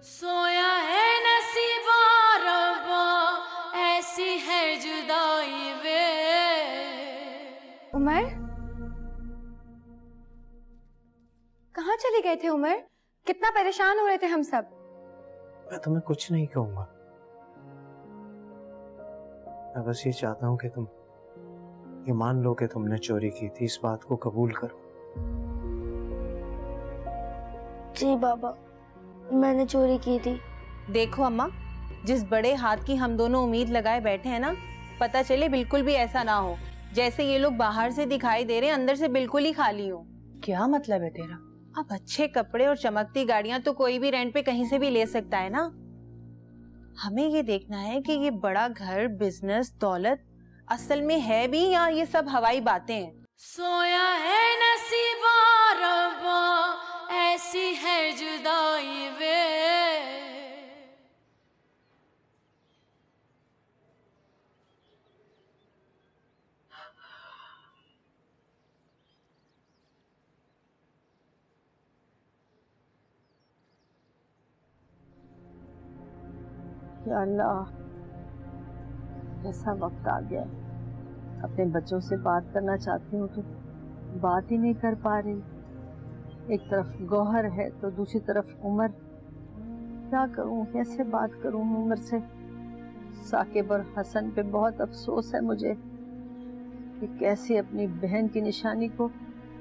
सोया है नसीबा रब्बा, ऐसी है जुदाई वे। उमर, कहाँ चले गए थे उमर? कितना परेशान हो रहे थे हम सब। मैं तुम्हें कुछ नहीं कहूंगा, मैं बस ये चाहता हूँ कि तुम ये मान लो कि तुमने चोरी की थी, इस बात को कबूल करो। जी बाबा, मैंने चोरी की थी। देखो अम्मा, जिस बड़े हाथ की हम दोनों उम्मीद लगाए बैठे हैं ना, पता चले बिल्कुल भी ऐसा ना हो जैसे ये लोग बाहर से दिखाई दे रहे हैं, अंदर से बिल्कुल ही खाली हो। क्या मतलब है तेरा? अब अच्छे कपड़े और चमकती गाड़ियां तो कोई भी रेंट पे कहीं से भी ले सकता है ना। हमें ये देखना है कि ये बड़ा घर, बिजनेस, दौलत असल में है भी या ये सब हवाई बातें हैं। सोया है नसीबा रब्बा, ऐसी है जुदाई वे। या अल्लाह, ऐसा वक्त आ गया, अपने बच्चों से बात करना चाहती हूँ तो बात ही नहीं कर पा रही। एक तरफ गौहर है तो दूसरी तरफ उमर। क्या करूँ, कैसे बात करूँ उमर से? साकिब और हसन पे बहुत अफसोस है मुझे कि कैसे अपनी बहन की निशानी को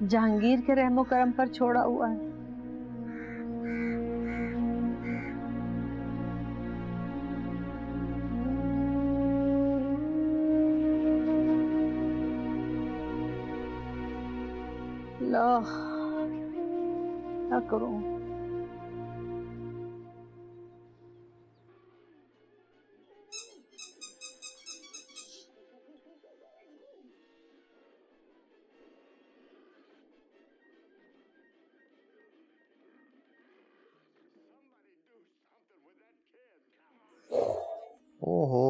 जहांगीर के रहमो करम पर छोड़ा हुआ है। क्या करूं? ओहो,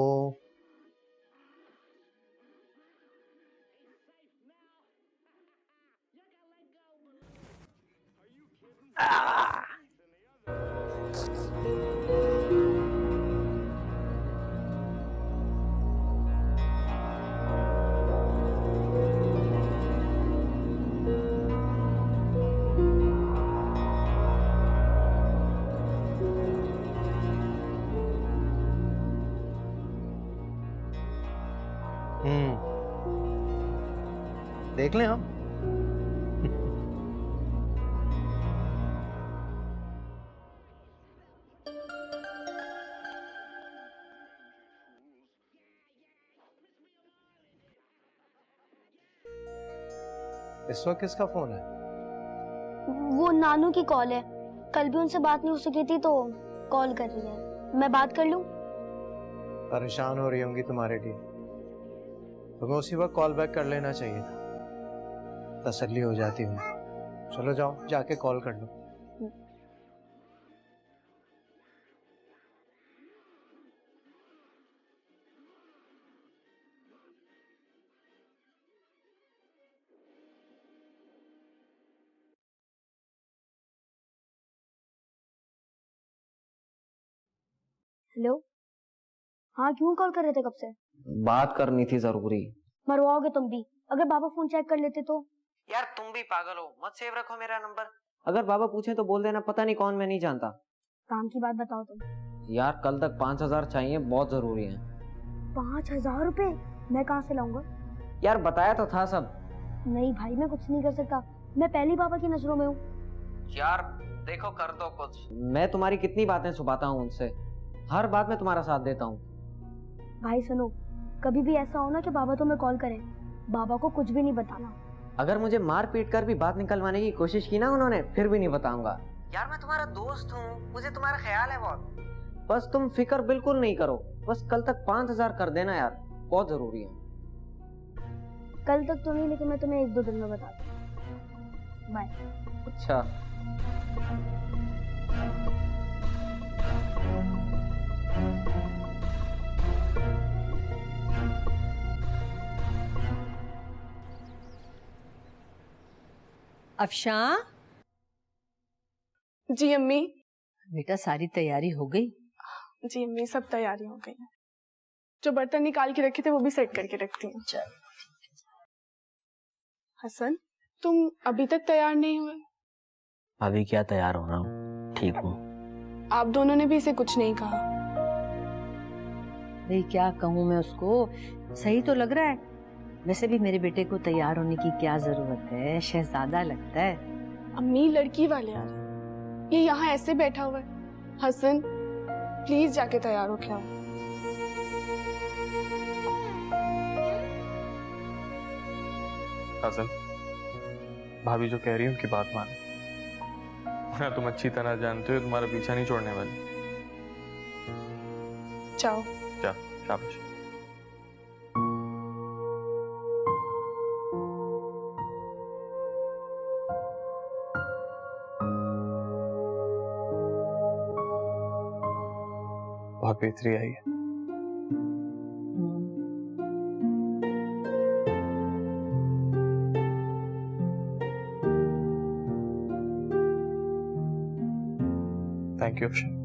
देख लें हम। इस वक्त किसका फोन है? वो नानू की कॉल है। कल भी उनसे बात नहीं हो सकी थी तो कॉल कर रही है। मैं बात कर लूं? परेशान हो रही होंगी तुम्हारे लिए, तुम्हें उसी वक्त कॉल बैक कर लेना चाहिए था, तसल्ली हो जाती हूँ। चलो जाओ, जाके कॉल कर लो। हेलो, हाँ क्यों कॉल कर रहे थे? कब से? बात करनी थी जरूरी। मरवाओगे तुम भी। अगर बाबा फोन चेक कर लेते तो? यार तुम भी पागल हो, मत सेव रखो मेरा नंबर। अगर बाबा पूछे तो बोल देना पता नहीं कौन, मैं नहीं जानता। काम की बात बताओ तुम। यार कल तक 5,000 चाहिए, बहुत जरूरी है। 5,000 रुपए मैं कहाँ से लाऊंगा? यार बताया तो था सब। नहीं भाई, मैं कुछ नहीं कर सकता। मैं पहली बाबा की नजरों में हूँ। यार देखो, कर दो कुछ। मैं तुम्हारी कितनी बातें छुपाता हूँ उनसे, हर बात में तुम्हारा साथ देता हूँ। भाई सुनो, कभी भी ऐसा हो ना कि बाबा तुम्हें कॉल करें, बाबा को कुछ भी नहीं बताना। अगर मुझे मार पीट कर भी बात निकलवाने की कोशिश की ना उन्होंने, फिर भी नहीं बताऊंगा। यार मैं तुम्हारा दोस्त हूँ, मुझे तुम्हारा ख्याल है बहुत। बस तुम फिक्र बिल्कुल नहीं करो, बस कल तक 5,000 कर देना यार, बहुत जरूरी है। कल तक तो नहीं, लेकिन मैं तुम्हें 1-2 दिन में बता दूँ। बाय। अच्छा। अफशा, जी अम्मी। बेटा सारी तैयारी हो गई? जी अम्मी, सब तैयारी हो गई है। जो बर्तन निकाल के रखे थे वो भी सेट करके रखती हूँ। हसन, तुम अभी तक तैयार नहीं हुए? अभी क्या तैयार होना हूँ, ठीक हूँ। आप दोनों ने भी इसे कुछ नहीं कहा? नहीं, क्या कहूँ मैं उसको, सही तो लग रहा है। वैसे भी मेरे बेटे को तैयार होने की क्या जरूरत है, शहजादा लगता है। अम्मी, लड़की वाले आ रहे, ये यहाँ ऐसे बैठा हुआ है। हसन प्लीज जाके तैयार हो क्या हो। हसन, भाभी जो कह रही है उनकी बात मान। मैं तुम अच्छी तरह जानते हो, तुम्हारा पीछा नहीं छोड़ने वाली। जाओ जा, शाबाश। बहुत बेहतरी आई है। Thank you Afshan.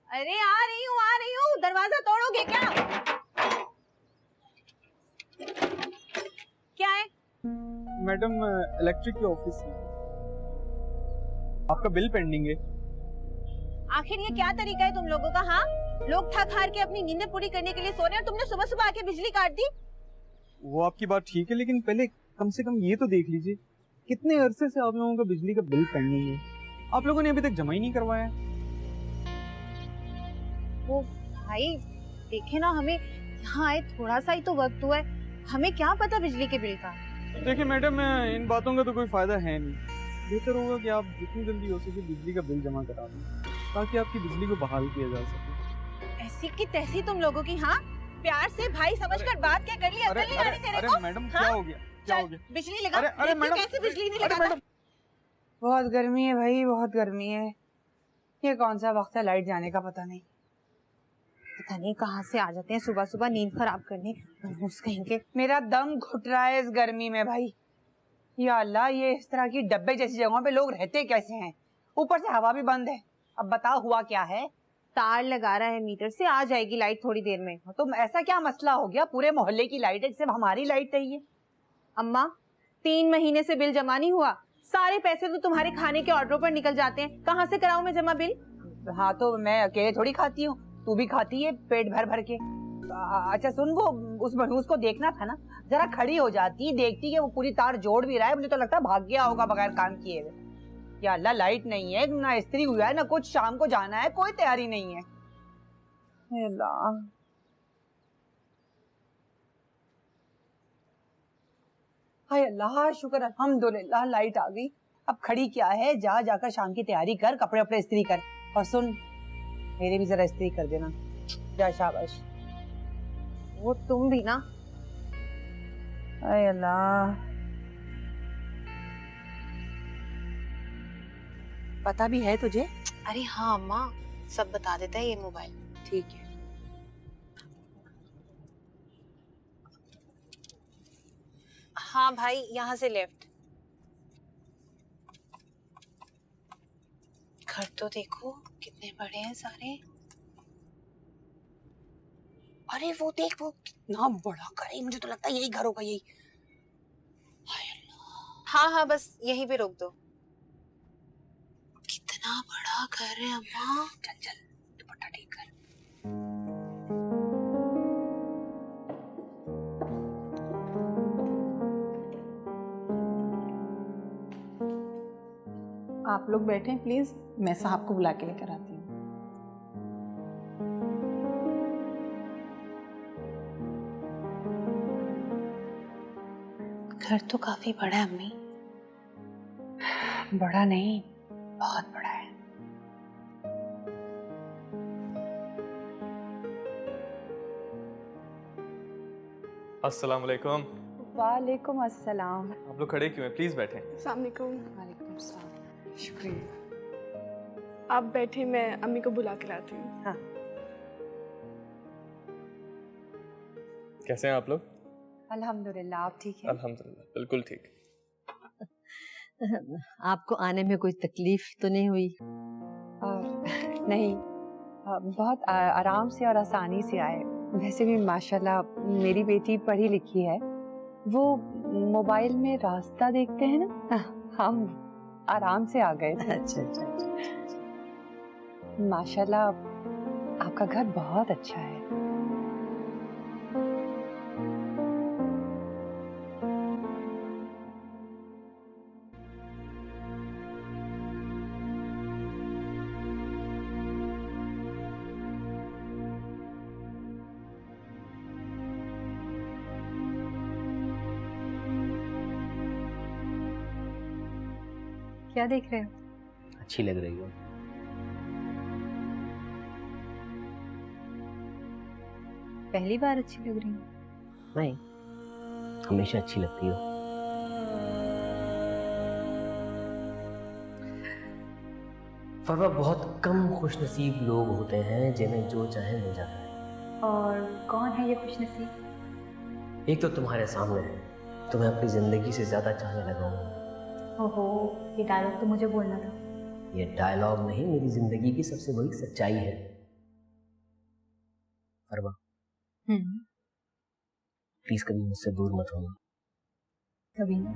अरे आ रही हूँ, दरवाजा तोड़ोगे क्या? क्या है? मैडम, इलेक्ट्रिक के ऑफिस में आपका बिल पेंडिंग है। आखिर ये क्या तरीका है तुम लोगों का? हाँ, लोग थक हार के अपनी नींदें पूरी करने के लिए सो रहे हैं और तुमने सुबह सुबह आके बिजली काट दी। वो आपकी बात ठीक है, लेकिन पहले कम से कम ये तो देख लीजिए कितने अरसे से आप लोगों का बिजली का बिल पेंडिंग है। आप लोगों ने अभी तक जमा ही नहीं करवाया। वो भाई देखे ना, हमें यहाँ आए थोड़ा सा ही तो वक्त हुआ है, हमें क्या पता बिजली के बिल का। देखिए मैडम, इन बातों का तो कोई फायदा है नहीं। बेहतर होगा कि आप जितनी जल्दी हो सके बिजली का बिल जमा करा दें, ताकि आपकी बिजली को बहाल किया जा सके। ऐसी की तैसी तुम लोगों की। हाँ, प्यार से भाई समझकर बात क्या कर ली, अकल नहीं आ रही तेरे को? अरे मैडम, क्या हो गया? क्या हो गया? बिजली लगा। अरे मैडम, कैसे बिजली नहीं लगा? बहुत गर्मी है भाई, बहुत गर्मी है। ये कौन सा वक्त है लाइट जाने का, पता नहीं। पता नहीं कहाँ से आ जाते हैं सुबह सुबह नींद खराब करने। कहेंगे मेरा दम घुट रहा है इस गर्मी में भाई। या अल्लाह, ये इस तरह की डब्बे जैसी जगहों पे लोग रहते कैसे हैं? ऊपर से हवा भी बंद है। अब बताओ हुआ क्या है? तार लगा रहा है मीटर से, आ जाएगी लाइट थोड़ी देर में। तो ऐसा क्या मसला हो गया? पूरे मोहल्ले की लाइट है, सिर्फ हमारी लाइट नहीं है? अम्मा, 3 महीने से बिल जमा नहीं हुआ। सारे पैसे तो तुम्हारे खाने के ऑर्डरों पर निकल जाते हैं, कहाँ से कराऊं मैं जमा बिल? हाँ, तो मैं अकेले थोड़ी खाती हूँ, तू भी खाती है पेट भर भर के। अच्छा सुन, वो उस मनहूस को देखना था ना, जरा खड़ी हो जाती, देखती कि वो पूरी तार जोड़ भी रहा है। मुझे तो लगता है भाग गया होगा बगैर काम किए हुए। या अल्लाह, लाइट नहीं है, ना इस्त्री हुआ है, ना कुछ। शाम को जाना है, कोई तैयारी नहीं है। अल्लाह, हाय अल्लाह, शुक्र अल्हम्दुलिल्लाह लाइट आ गई। अब खड़ी क्या है, जा जाकर शाम की तैयारी कर, कपड़े अपने इस्त्री कर। और सुन, मेरे भी जरा इस्त्री कर देना। जा, शाबाश। वो तुम भी ना। हाय अल्लाह, पता भी है तुझे? अरे हाँ अम्मा, सब बता देता है ये मोबाइल। ठीक है। हाँ भाई, यहाँ से लेफ्ट। घर तो देखो कितने बड़े हैं सारे। अरे वो देख, वो कितना बड़ा घर है। मुझे तो लगता है यही घर होगा, यही। हाँ हाँ, बस यहीं पे रोक दो। कितना बड़ा घर है अम्मा। चल चल, दुपट्टा ठीक कर। आप लोग बैठे प्लीज, मैं साहब को बुला के लेकर आती हूँ। घर तो काफी बड़ा है अम्मी। बड़ा नहीं, बहुत बड़ा है। अस्सलाम वालेकुम। वालेकुम अस्सलाम। आप लोग खड़े क्यों हैं? प्लीज बैठें। अस्सलाम वालेकुम। वालेकुम सलाम। शुक्रिया। आप बैठे, मैं अम्मी को बुला के लाती हूँ। हाँ। कैसे हैं आप लोग? अल्हम्दुलिल्लाह, आप ठीक हैं? अल्हम्दुलिल्लाह, बिल्कुल ठीक। आपको आने में कोई तकलीफ तो नहीं हुई? नहीं, बहुत आराम से और आसानी से आए। वैसे भी माशाल्लाह मेरी बेटी पढ़ी लिखी है। वो मोबाइल में रास्ता देखते हैं ना, हम आराम से आ गए थे। अच्छा अच्छा अच्छा। माशाल्लाह आपका घर बहुत अच्छा है। क्या देख रहे हो? अच्छी लग रही हो। पहली बार अच्छी लग रही हो? नहीं, हमेशा अच्छी लगती हो। फरवा, बहुत कम खुशनसीब लोग होते हैं जिन्हें जो चाहे मिल जाता है। और कौन है ये खुशनसीब? एक तो तुम्हारे सामने है, तुम्हें अपनी जिंदगी से ज्यादा चाहने लगा हूं। ओहो, ये डायलॉग तो मुझे बोलना था। ये डायलॉग नहीं, मेरी जिंदगी की सबसे बड़ी सच्चाई है। फरवा, प्लीज कभी मुझसे दूर मत होना। कभी नहीं।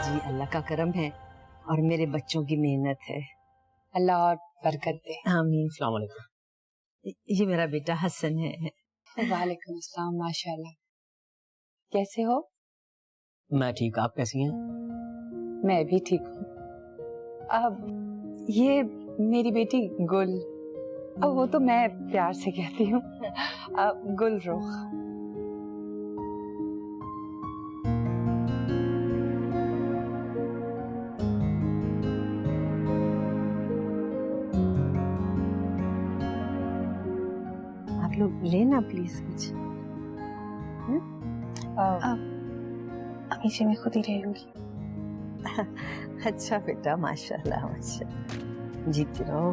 जी अल्लाह का करम है और मेरे बच्चों की मेहनत है। अल्लाह और बरकत दे। आमीन। अस्सलाम वालेकुम। ये मेरा बेटा हसन है। वालेकुम अस्सलाम। माशाल्लाह, कैसे हो? मैं ठीक, आप कैसी हैं? मैं भी ठीक हूँ। अब ये मेरी बेटी गुल, अब वो तो मैं प्यार से कहती हूँ गुलरुख। आप लोग लेना प्लीज कुछ। अभी से मैं खुद ही ले लूंगी। अच्छा बेटा, माशाल्लाह माशाल्लाह, जीती रहो।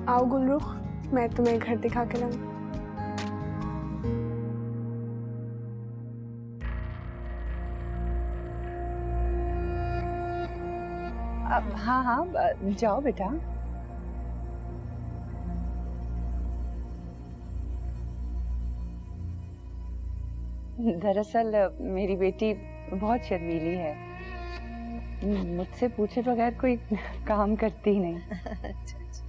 आओ गुलरुख, मैं तुम्हें घर दिखा के लाऊं। हाँ हाँ, जाओ बेटा। दरअसल मेरी बेटी बहुत शर्मीली है, मुझसे पूछे बगैर कोई काम करती ही नहीं। अच्छा अच्छा,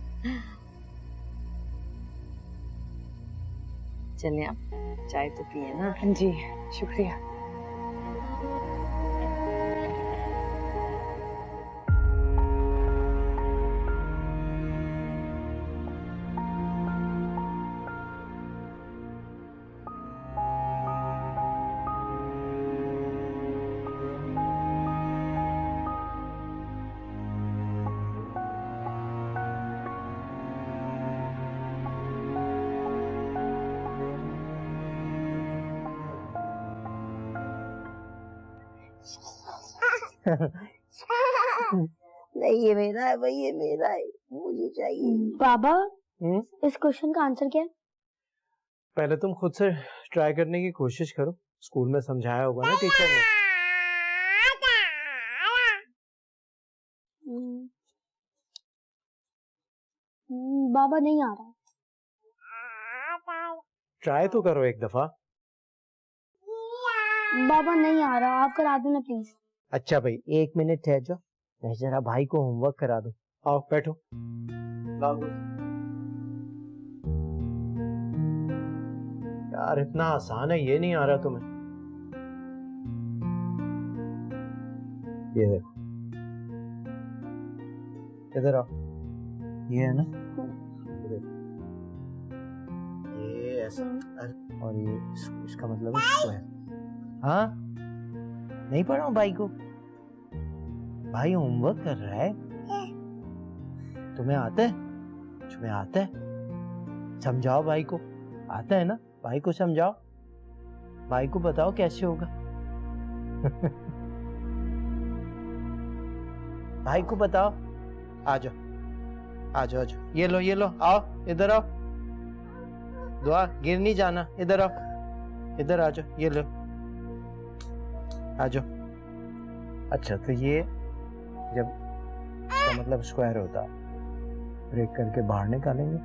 चलिए आप चाय तो पिए ना। जी शुक्रिया। नहीं ये मेरा है भाई, ये मेरा है, मुझे चाहिए। बाबा, इस क्वेश्चन का आंसर क्या है? पहले तुम खुद से ट्राई करने की कोशिश करो, स्कूल में समझाया होगा ना टीचर ने। बाबा नहीं आ रहा। ट्राई तो करो एक दफा। बाबा नहीं आ रहा, आप करा देना प्लीज। अच्छा भाई, 1 मिनट ठहर जाओ, मैं जरा भाई को होमवर्क करा दूं। आओ बैठो। यार इतना आसान है, ये नहीं आ रहा तुम्हें? ये देखो, इधर आओ, ये है ना, ये देखो, ये ऐसा और ये इसका मतलब है स्क्वायर। हाँ, नहीं पढ़ा हूँ भाई को, भाई होमवर्क कर रहा है। तुम्हें आता है? तुम्हें आता है? समझाओ भाई को, आता है ना? भाई को समझाओ, भाई को बताओ कैसे होगा। भाई को बताओ। आ जाओ, आ जाओ, आ जाओ, ये लो, ये लो, आओ इधर आओ, दुआ गिर नहीं जाना, इधर आओ, इधर आ जाओ, ये लो, आ जाओ। अच्छा, तो ये जब इसका मतलब स्क्वायर होता, ब्रेक करके बाहर निकालेंगे,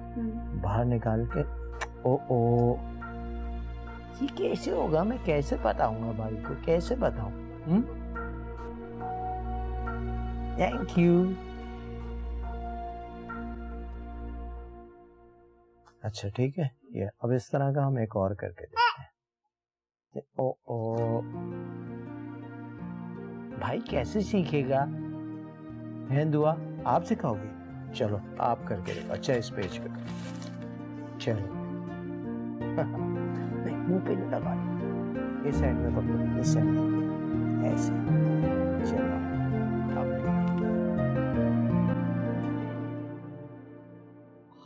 बाहर निकाल के ओ ओ, ये कैसे होगा? मैं कैसे बताऊंगा भाई को, कैसे बताऊं? Thank you. अच्छा ठीक है, ये अब इस तरह का हम एक और करके देखते हैं। ओ ओ, भाई कैसे सीखेगा? है दुआ, आप सिखाओगे? चलो आप करके देखो। अच्छा, इस पेज पे चलो। नहीं, मुंह पे नहीं लगा, इस साइड में पकड़ो, इस साइड में ऐसे। चलो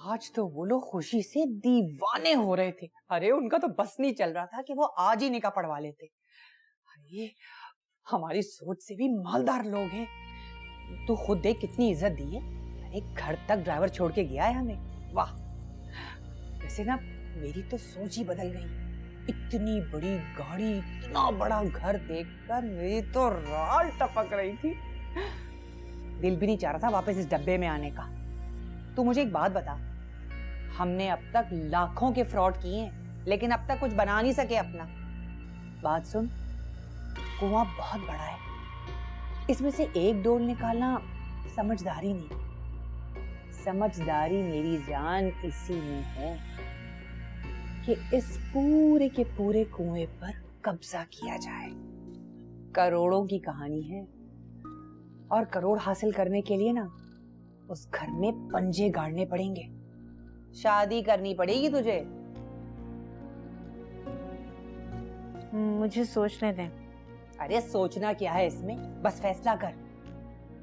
आज तो वो लोग खुशी से दीवाने हो रहे थे। अरे उनका तो बस नहीं चल रहा था कि वो आज ही निकाह पढ़वा लेते। अरे हमारी सोच से भी मालदार लोग हैं। तू खुद देख कितनी इज्जत दी है। अरे घर तक ड्राइवर छोड़ के गया है हमें। वाह। वैसे ना मेरी तो सोच ही बदल गई। इतनी बड़ी गाड़ी, इतना बड़ा घर देखकर मेरी तो राल टपक रही थी। दिल भी नहीं चाह रहा था वापस इस डब्बे में आने का। तू मुझे एक बात बता, हमने अब तक लाखों के फ्रॉड किए हैं, लेकिन अब तक कुछ बना नहीं सके अपना। बात सुन, कुआं बहुत बड़ा है, इसमें से एक डोल निकालना समझदारी नहीं। समझदारी मेरी जान इसी में है कि इस पूरे के पूरे कुएं पर कब्जा किया जाए। करोड़ों की कहानी है, और करोड़ हासिल करने के लिए ना उस घर में पंजे गाड़ने पड़ेंगे। शादी करनी पड़ेगी तुझे। मुझे सोचने दें। अरे सोचना क्या है इसमें, बस फैसला कर।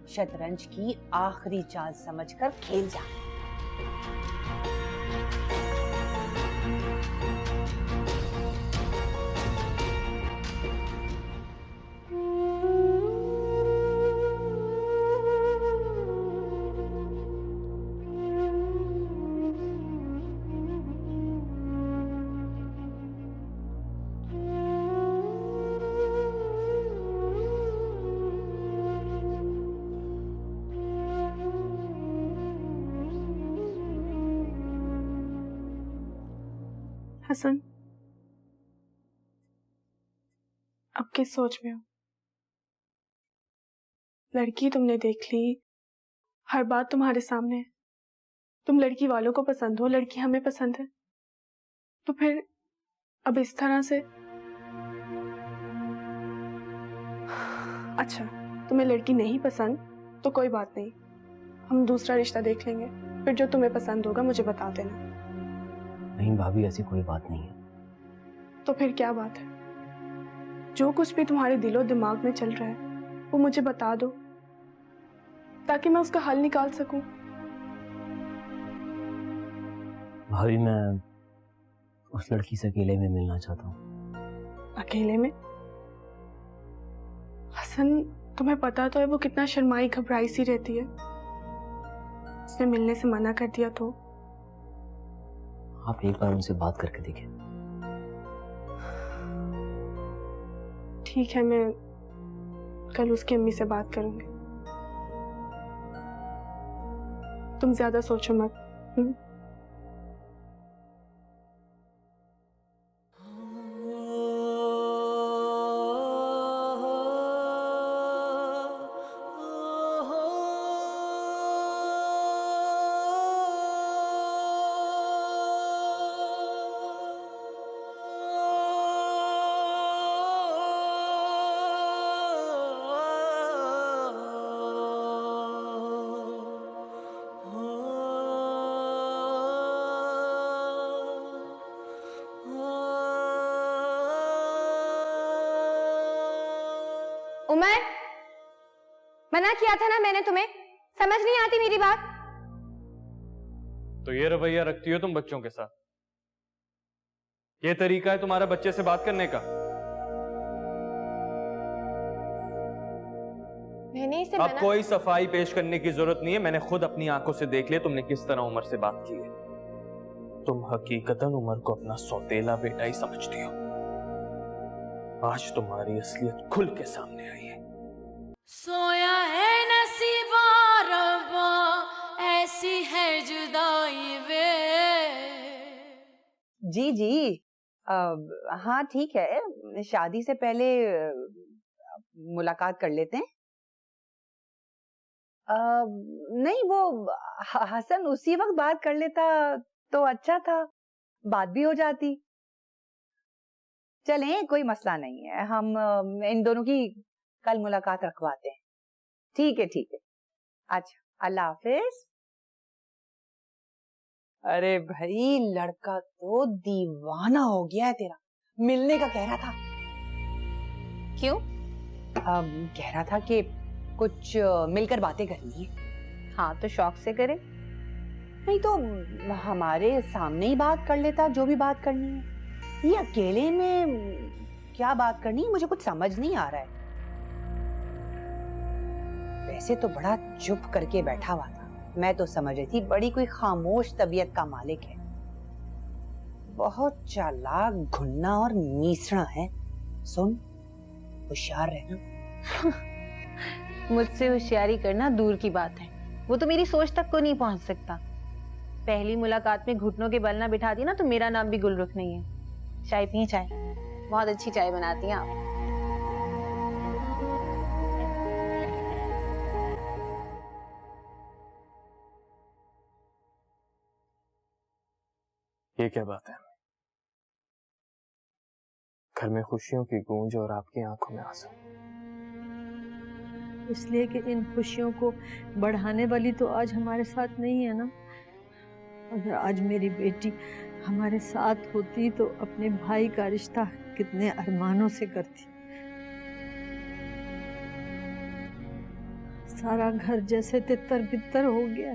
शतरंज की आखिरी चाल समझकर खेल जा। हसन, अब किस सोच में हो? लड़की तुमने देख ली, हर बात तुम्हारे सामने है। तुम लड़की वालों को पसंद हो, लड़की हमें पसंद है, तो फिर अब इस तरह से? अच्छा, तुम्हें लड़की नहीं पसंद तो कोई बात नहीं, हम दूसरा रिश्ता देख लेंगे। फिर जो तुम्हें पसंद होगा मुझे बता देना। नहीं भाभी, ऐसी कोई बात नहीं है। तो फिर क्या बात है? जो कुछ भी तुम्हारे दिलो दिमाग में चल रहा है वो मुझे बता दो, ताकि मैं उसका हल निकाल सकूं। भाभी, मैं उस लड़की से अकेले में मिलना चाहता हूँ। अकेले में? हसन, तुम्हें पता तो है वो कितना शर्माई घबराई सी रहती है। उसने मिलने से मना कर दिया तो? आप एक बार उनसे बात करके देखें। ठीक है, मैं कल उसकी अम्मी से बात करूंगी। तुम ज्यादा सोचो मत। मना किया था ना मैंने तुम्हें, समझ नहीं आती मेरी बात? तो ये रवैया रखती हो तुम बच्चों के साथ? ये तरीका है तुम्हारा बच्चे से बात करने का? मैंने इसे अब कोई सफाई पेश करने की जरूरत नहीं है, मैंने खुद अपनी आंखों से देख लिया तुमने किस तरह उमर से बात की है। तुम हकीकतन उमर को अपना सौतेला बेटा ही समझती हो। आज तुम्हारी असलियत खुल के सामने आई है। सोया है नसीबा रब्बा, ऐसी है जुदाई वे। जी जी, हाँ ठीक है, शादी से पहले मुलाकात कर लेते हैं। नहीं, वो हसन उसी वक्त बात कर लेता तो अच्छा था, बात भी हो जाती। चलें, कोई मसला नहीं है, हम इन दोनों की कल मुलाकात रखवाते हैं। ठीक है ठीक है, अच्छा, अल्लाह हाफिज। अरे भाई, लड़का तो दीवाना हो गया है तेरा, मिलने का कह रहा था। क्यों? कह रहा था कि कुछ मिलकर बातें करनी है। हाँ तो शौक से करे। नहीं तो हमारे सामने ही बात कर लेता, जो भी बात करनी है। ये अकेले में क्या बात करनी है, मुझे कुछ समझ नहीं आ रहा है। वैसे तो बड़ा चुप करके बैठा हुआ था, मैं तो समझ रही थी बड़ी कोई खामोश तबीयत का मालिक है। बहुत चालाक, घुन्ना और मीसड़ा है। सुन, होशियार रहना। मुझसे होशियारी करना दूर की बात है, वो तो मेरी सोच तक को नहीं पहुंच सकता। पहली मुलाकात में घुटनों के बल ना बिठा दी ना तो मेरा नाम भी गुलरुख नहीं है। चाय पिए? चाय बहुत अच्छी चाय बनाती हैं आप। ये क्या बात है? घर में खुशियों की गूंज और आपकी आंखों में आंसू। इसलिए कि इन खुशियों को बढ़ाने वाली तो आज हमारे साथ नहीं है ना। अगर आज मेरी बेटी हमारे साथ होती तो अपने भाई का रिश्ता कितने अरमानों से करती। सारा घर जैसे तितर बितर हो गया।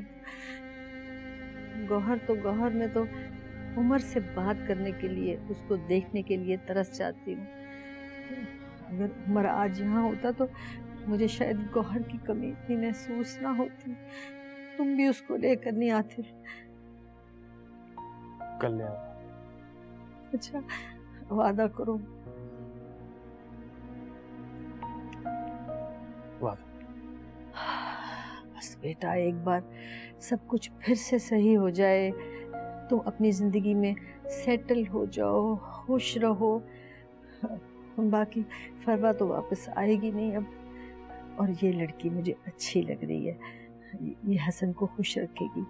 गौहर ने तो उमर से बात करने के लिए, उसको देखने के लिए तरस जाती हूँ। अगर उमर आज यहाँ होता तो मुझे शायद गौहर की कमी इतनी महसूस ना होती। तुम भी उसको लेकर नहीं आते। कल ले आओ। अच्छा, वादा करो। वादा। बस बेटा, एक बार सब कुछ फिर से सही हो जाए, तुम अपनी जिंदगी में सेटल हो जाओ, खुश रहो। बाकी फरवा तो वापस आएगी नहीं अब, और ये लड़की मुझे अच्छी लग रही है, ये हसन को खुश रखेगी।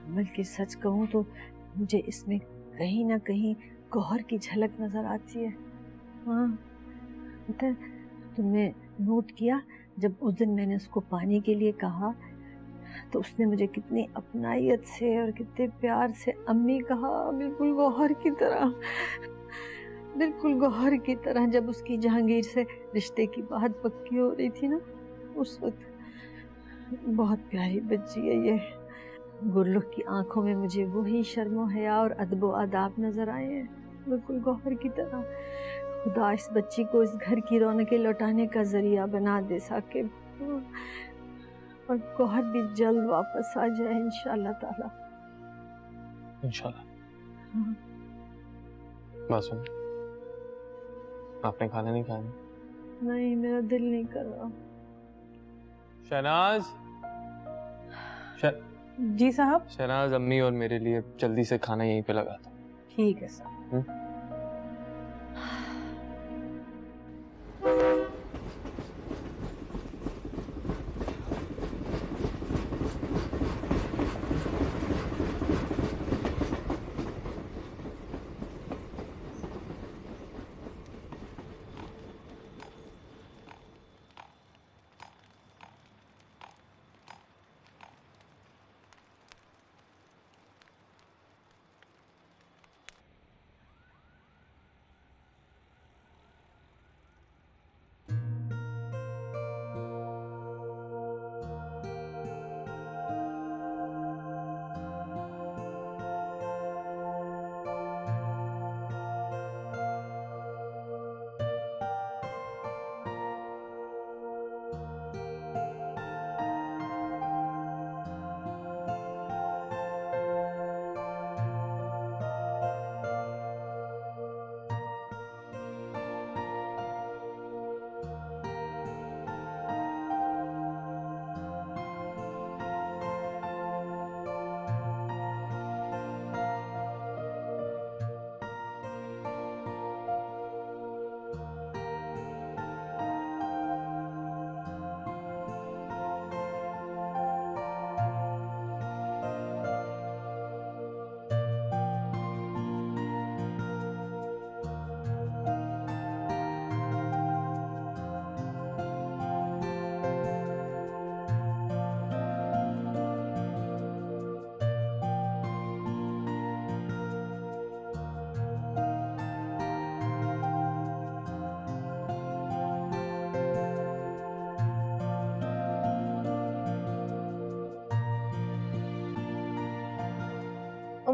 बल्कि सच कहूँ तो मुझे इसमें कहीं ना कहीं गौहर की झलक नजर आती है। हाँ, पता है, तुमने नोट किया जब उस दिन मैंने उसको पानी के लिए कहा तो उसने मुझे कितनी अपनायत से और कितने प्यार से अम्मी कहा, बिल्कुल गौहर की तरह, बिल्कुल गौहर की तरह। जब उसकी जहांगीर से रिश्ते की बात पक्की हो रही थी ना, उस वक्त। बहुत प्यारी बच्ची है ये। गुरलुख की आंखों में मुझे वही शर्मो हया और अदबो आदाब नजर आए हैं, बिल्कुल गौहर की तरह। खुदा इस बच्ची को इस घर की रौनकें लौटाने का जरिया बना दे सके, और गौहर भी जल्द वापस आ जाए इंशाल्लाह ताला। इंशाल्लाह। हाँ। बात सुन, आपने खाना नहीं खाया? नहीं, मेरा दिल नहीं कर रहा। शहनाज। जी साहब। शहनाज, अम्मी और मेरे लिए जल्दी से खाना यहीं पे लगा दो। ठीक है सर।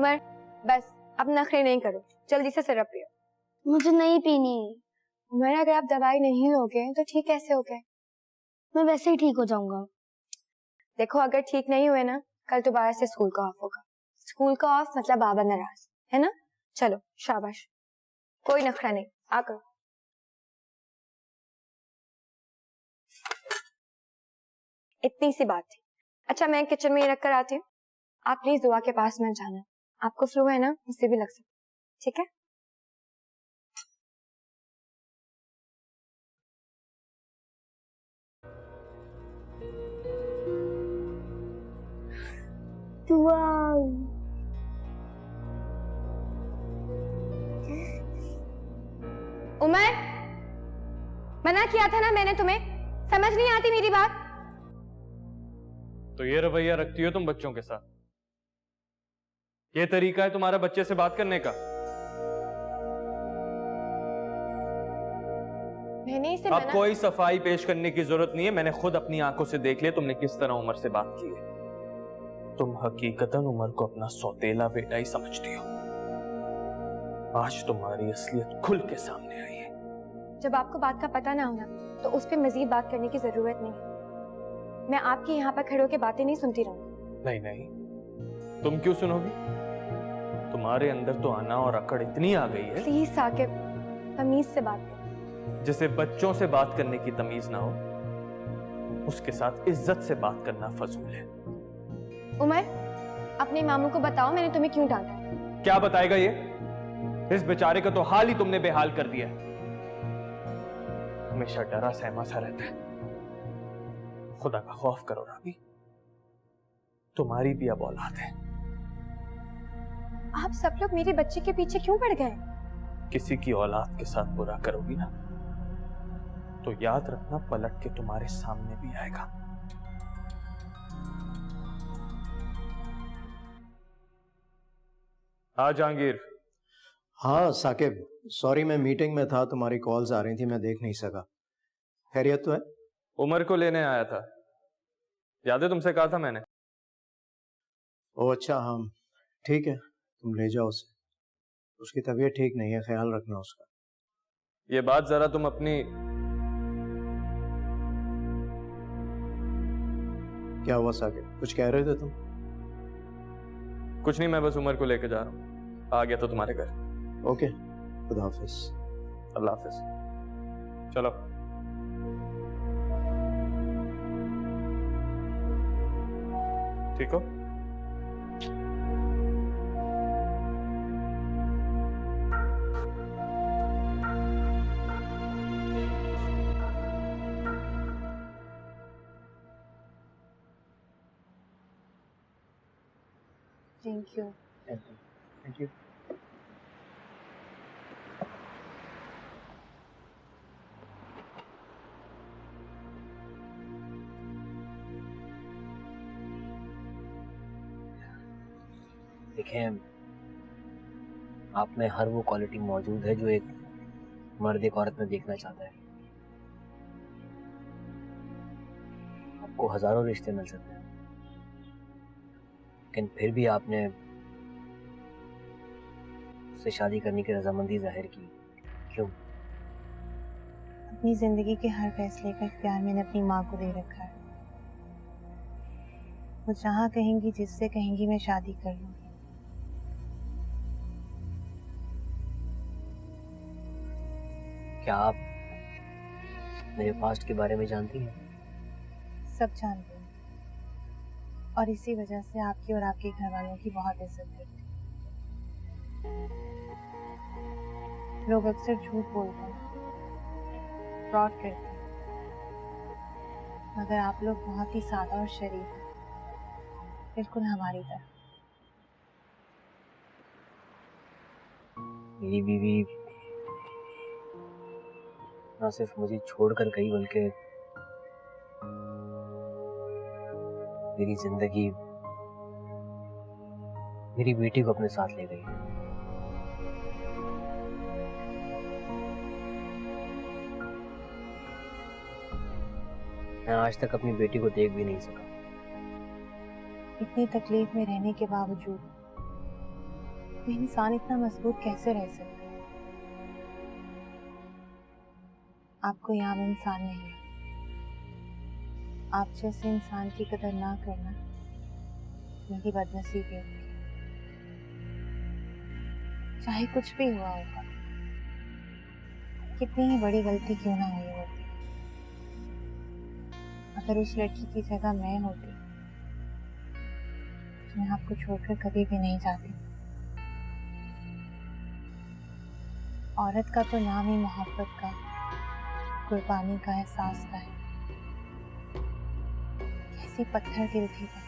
उमर बस अब नखरे नहीं करो, जल्दी से सिरप पियो। मुझे नहीं पीनी। उमर अगर आप दवाई नहीं लोगे तो ठीक कैसे होगे? मैं वैसे ही ठीक हो जाऊंगा। देखो अगर ठीक नहीं हुए ना, कल दोबारा से स्कूल का ऑफ होगा। स्कूल का ऑफ मतलब बाबा नाराज, है ना? चलो शाबाश, कोई नखरा नहीं, आकर। इतनी सी बात थी। अच्छा मैं किचन में ही रख कर आती हूँ, आप प्लीज दुआ के पास मत जाना। आपको फ्लू है ना, उससे भी लग सकता, ठीक है? दुआ। उमर, मना किया था ना मैंने तुम्हें, समझ नहीं आती मेरी बात? तो ये रवैया रखती हो तुम बच्चों के साथ? ये तरीका है तुम्हारा बच्चे से बात करने का? मैंने इसे अब कोई सफाई पेश करने की जरूरत नहीं है, मैंने खुद अपनी आंखों से देख लिया तुमने किस तरह उमर से बात की है। तुम हकीकतन उमर को अपना सौतेला बेटा ही समझती हो। आज तुम्हारी असलियत खुल के सामने आई है। जब आपको बात का पता ना होना तो उस पर मजीद बात करने की जरूरत नहीं है। मैं आपकी यहाँ पर खड़े होकर बातें नहीं सुनती रहूंगी। नहीं नहीं, तुम क्यों सुनोगी? तुम्हारे अंदर तो आना और अकड़ इतनी आ गई है। प्लीज साकिब, तमीज से बात करें। जिसे बच्चों से बात करने की तमीज ना हो, उसके साथ इज्जत से बात करना फजूल है। उमर, अपने मामू को बताओ मैंने तुम्हें क्यों डांटा है। क्या बताएगा ये? इस बेचारे का तो हाल ही तुमने बेहाल कर दिया है। हमेशा डरा सहमा सा रहता है। खुदा का खौफ करो राबी, तुम्हारी भी अब औलाद है। आप सब लोग मेरे बच्चे के पीछे क्यों पड़ गए? किसी की औलाद के साथ बुरा करोगी ना तो याद रखना पलट के तुम्हारे सामने भी आएगा। हाँ जहांगीर। हाँ साकिब, सॉरी मैं मीटिंग में था, तुम्हारी कॉल्स आ रही थी, मैं देख नहीं सका। खैरियत तो है? उमर को लेने आया था, याद है तुमसे कहा था मैंने? ओ अच्छा, हाँ ठीक है, तुम ले जाओ उसे। उसकी तबीयत ठीक नहीं है, ख्याल रखना उसका। ये बात जरा तुम अपनी। क्या हुआ साकिब, कुछ कह रहे थे तुम? कुछ नहीं, मैं बस उमर को लेकर जा रहा हूँ, आ गया तो तुम्हारे घर। ओके, खुदा हाफिज। अल्लाह हाफिज। चलो। ठीक हो? Thank you. Thank you. देखें, आप में हर वो क्वालिटी मौजूद है जो एक मर्द एक औरत में देखना चाहता है। आपको हजारों रिश्ते मिल सकते हैं, लेकिन फिर भी आपने उससे शादी करने की रजामंदी जाहिर की, क्यों? अपनी जिंदगी के हर फैसले का इख्तियार मैंने अपनी माँ को दे रखा है। वो जहाँ कहेंगी, जिससे कहेंगी, मैं शादी कर लूंगी। क्या आप मेरे पास्ट के बारे में जानती हैं? सब जानते हैं, और इसी वजह से आपकी और आपके घर वालों की बहुत इज्जत करती हूँ। लोग अक्सर झूठ बोलते हैं, फ्रॉड करते हैं, मगर आप लोग बहुत ही सादा और शरीफ हैं, बिल्कुल हमारी तरह। मेरी बीवी ना सिर्फ मुझे छोड़कर गई, बल्कि मेरी जिंदगी, मेरी बेटी को अपने साथ ले गई। मैं आज तक अपनी बेटी को देख भी नहीं सका। इतनी तकलीफ में रहने के बावजूद कोई इंसान इतना मजबूत कैसे रह सकता है? आपको यहाँ में इंसान नहीं है। आप जैसे इंसान की कदर ना करना मेरी बदनसीबी होगी। चाहे कुछ भी हुआ होगा, कितनी ही बड़ी गलती क्यों ना हुई होती, अगर उस लड़की की जगह मैं होती तो मैं आपको छोड़कर कभी भी नहीं जाती। औरत का तो नाम ही मोहब्बत का, कुर्बानी का, एहसास का है। कैसी पत्थर दिल थी वो,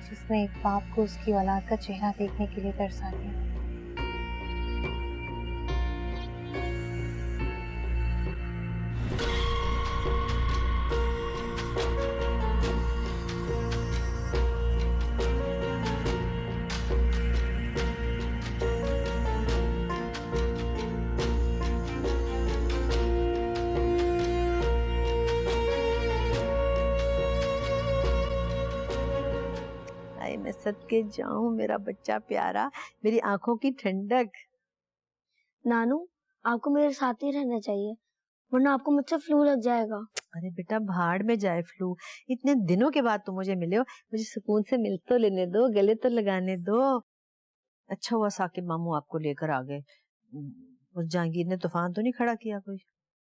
जिसने एक बाप को उसकी औलाद का चेहरा देखने के लिए तरसा दिया। मैं सदके जाऊं मेरा बच्चा प्यारा, मेरी आंखों की ठंडक। नानू, आपको मेरे साथ ही रहना चाहिए, वरना आपको मुझसे फ्लू लग जाएगा। अरे बेटा, भाड़ में जाए फ्लू, इतने दिनों के बाद तुम मुझे मिले हो, मुझे सुकून से मिल तो लेने दो, गले तो लगाने दो। अच्छा हुआ साकिब मामू आपको लेकर आ गए। उस जहांगीर ने तूफान तो नहीं खड़ा किया कोई?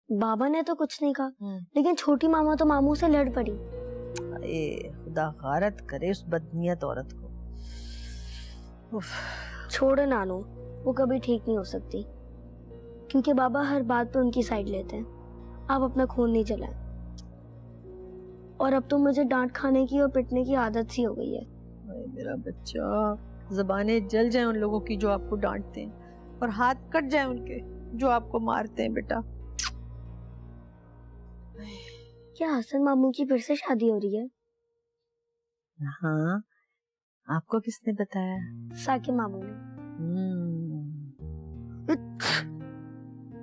बाबा ने तो कुछ नहीं कहा, लेकिन छोटी मामा तो मामू से लड़ पड़ी। खुदा गारत करे उस बदनीयत औरत को। छोड़ो नानू, वो कभी ठीक नहीं हो सकती, क्योंकि बाबा हर बात पे उनकी साइड लेते हैं। आप अपना खून नहीं जलाएं। और अब तो मुझे डांट खाने की और पिटने की आदत सी हो गई है। मेरा बच्चा, ज़बानें जल जाएं उन लोगों की जो आपको डांटते हैं, और हाथ कट जाएं उनके जो आपको मारते हैं। बेटा, क्या हसन मामू की फिर से शादी हो रही है? हाँ, आपको किसने बताया? साकिब मामू ने।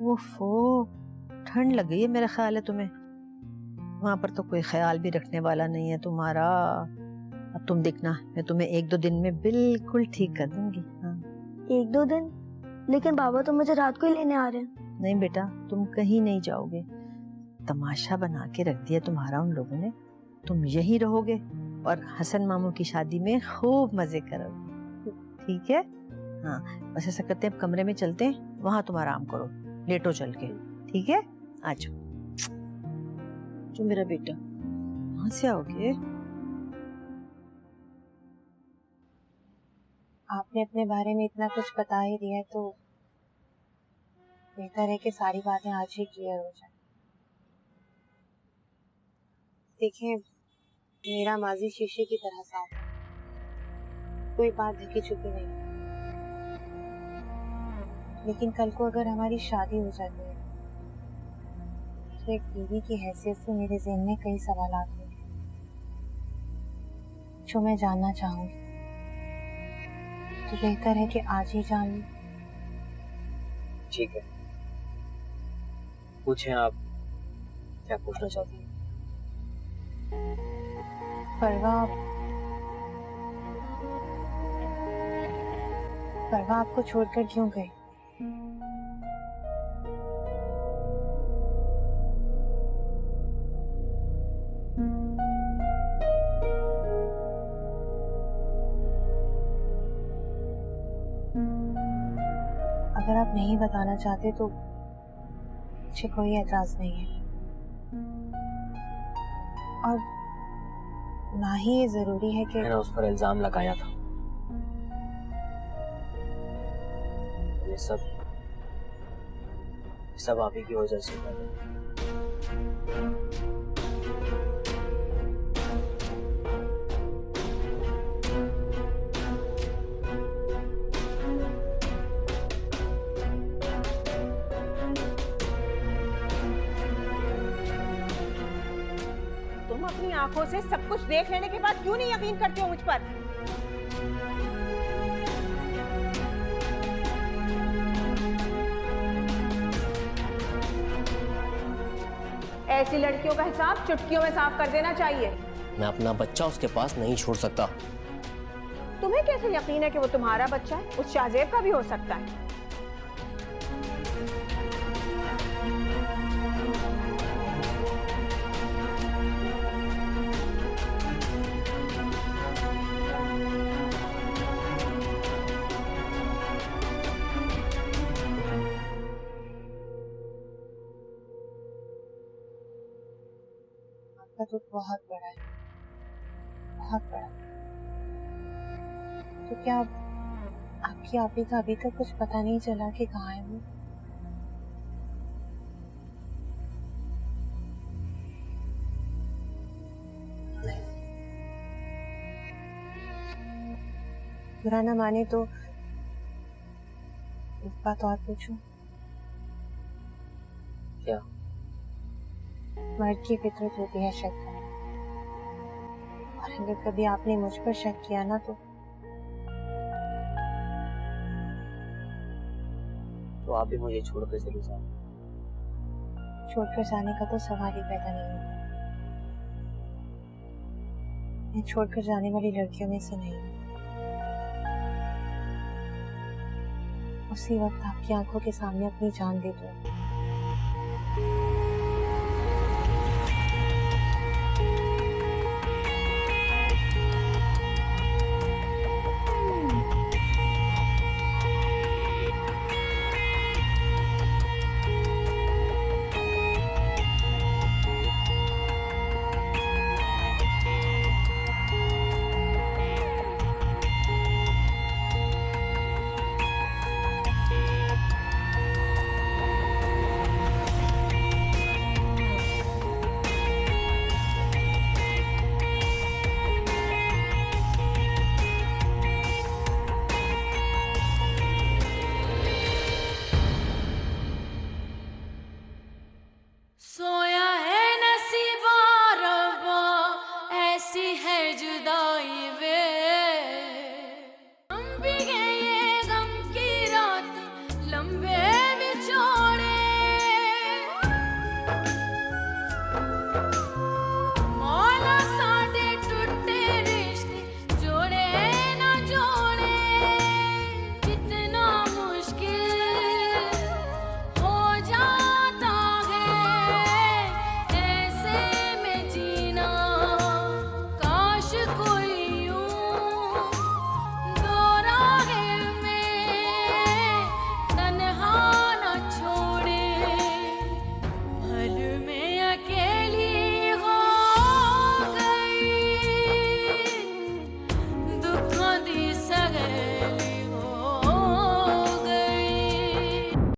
ओफो, ठंड लग गई है मेरा ख्याल है तुम्हें। वहां पर तो कोई ख्याल भी रखने वाला नहीं है तुम्हारा। अब तुम देखना, मैं तुम्हें 1-2 दिन में बिल्कुल ठीक कर दूंगी। हाँ। 1-2 दिन? लेकिन बाबा तो मुझे रात को ही लेने आ रहे हैं। नहीं बेटा, तुम कहीं नहीं जाओगे। तमाशा बना के रख दिया तुम्हारा उन लोगों ने। तुम यहीं रहोगे और हसन मामू की शादी में खूब मजे करोगे, ठीक है? हाँ, बस ऐसा करते हैं, अब कमरे में चलते हैं, वहां तुम आराम करो, लेटो चल के, ठीक है? आ जाओ। जो मेरा बेटा, कहाँ से आओगे? आपने अपने बारे में इतना कुछ बता ही दिया है तो बेहतर है कि सारी बातें आज ही क्लियर हो जाए। देखिए, मेरा माजी शीशे की तरह साफ है, कोई बात ढकी छुपी नहीं। लेकिन कल को अगर हमारी शादी हो जाती है तो एक बीवी की हैसियत से मेरे ज़हन में कई सवाल आते हैं जो मैं जानना चाहूंगी। तो बेहतर है कि आज ही जान लूं। ठीक है, पूछें आप क्या पूछना चाहती हैं? परवा आपको छोड़कर क्यों गए? अगर आप नहीं बताना चाहते तो मुझे कोई एतराज नहीं है, और ना ही ये जरूरी है कि मैंने उस पर इल्जाम लगाया था। ये सब आप ही की वजह से हुआ है। तुम अपनी आंखों से सब कुछ देख लेने के बाद क्यों नहीं यकीन करते हो मुझ पर? ऐसी लड़कियों का हिसाब चुटकियों में साफ कर देना चाहिए। मैं अपना बच्चा उसके पास नहीं छोड़ सकता। तुम्हें कैसे यकीन है कि वो तुम्हारा बच्चा है? उस शाहजेब का भी हो सकता है। आपका दुख बहुत बड़ा है, बहुत बड़ा। तो क्या आपकी आपी का अभी तक कुछ पता नहीं चला कि कहाँ है वो? बुरा ना माने तो एक बात और पूछूं? क्या? मर्द की फितरत होती है शक करना, और अगर कभी आपने मुझ पर शक किया ना तो आप भी मुझे छोड़कर चले जाओ। छोड़कर जाने का तो सवाल ही पैदा नहीं होता। मैं छोड़कर जाने वाली लड़कियों में से नहीं हूँ। उसी वक्त आपकी आंखों के सामने अपनी जान दे दूं